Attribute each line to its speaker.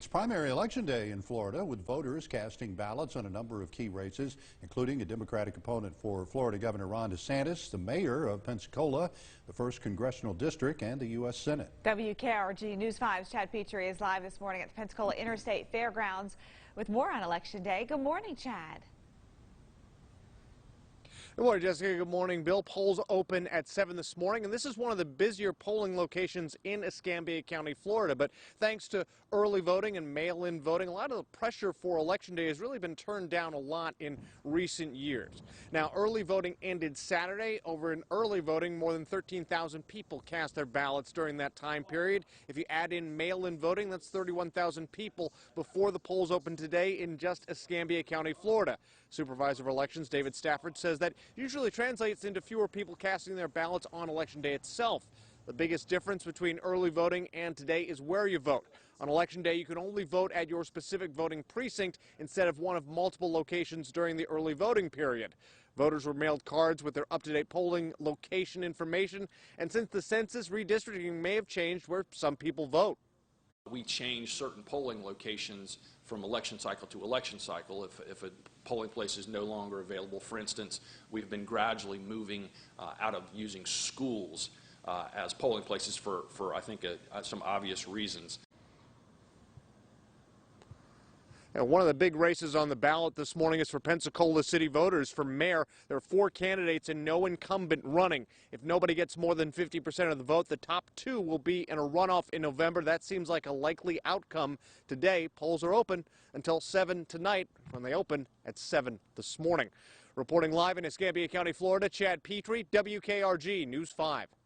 Speaker 1: It's primary election day in Florida, with voters casting ballots on a number of key races, including a Democratic opponent for Florida Governor Ron DeSantis, the mayor of Pensacola, the 1st Congressional District, and the U.S. Senate.
Speaker 2: WKRG News 5's Chad Petrie is live this morning at the Pensacola Interstate Fairgrounds with more on Election Day. Good morning, Chad.
Speaker 3: Good morning, Jessica. Good morning, Bill. Polls open at 7 this morning, and this is one of the busier polling locations in Escambia County, Florida. But thanks to early voting and mail-in voting, a lot of the pressure for Election Day has really been turned down a lot in recent years. Now, early voting ended Saturday. Over in early voting, more than 13,000 people cast their ballots during that time period. If you add in mail-in voting, that's 31,000 people before the polls opened today in just Escambia County, Florida. Supervisor of Elections David Stafford says that usually translates into fewer people casting their ballots on Election Day itself. The biggest difference between early voting and today is where you vote. On Election Day, you can only vote at your specific voting precinct instead of one of multiple locations during the early voting period. Voters were mailed cards with their up-to-date polling location information, and since the census, redistricting may have changed where some people vote.
Speaker 4: We change certain polling locations from election cycle to election cycle if a polling place is no longer available. For instance, we've been gradually moving out of using schools as polling places for I think, some obvious reasons.
Speaker 3: And one of the big races on the ballot this morning is for Pensacola city voters. For mayor, there are 4 candidates and no incumbent running. If nobody gets more than 50% of the vote, the top 2 will be in a runoff in November. That seems like a likely outcome today. Polls are open until 7 tonight, when they open at 7 this morning. Reporting live in Escambia County, Florida, Chad Petrie, WKRG News 5.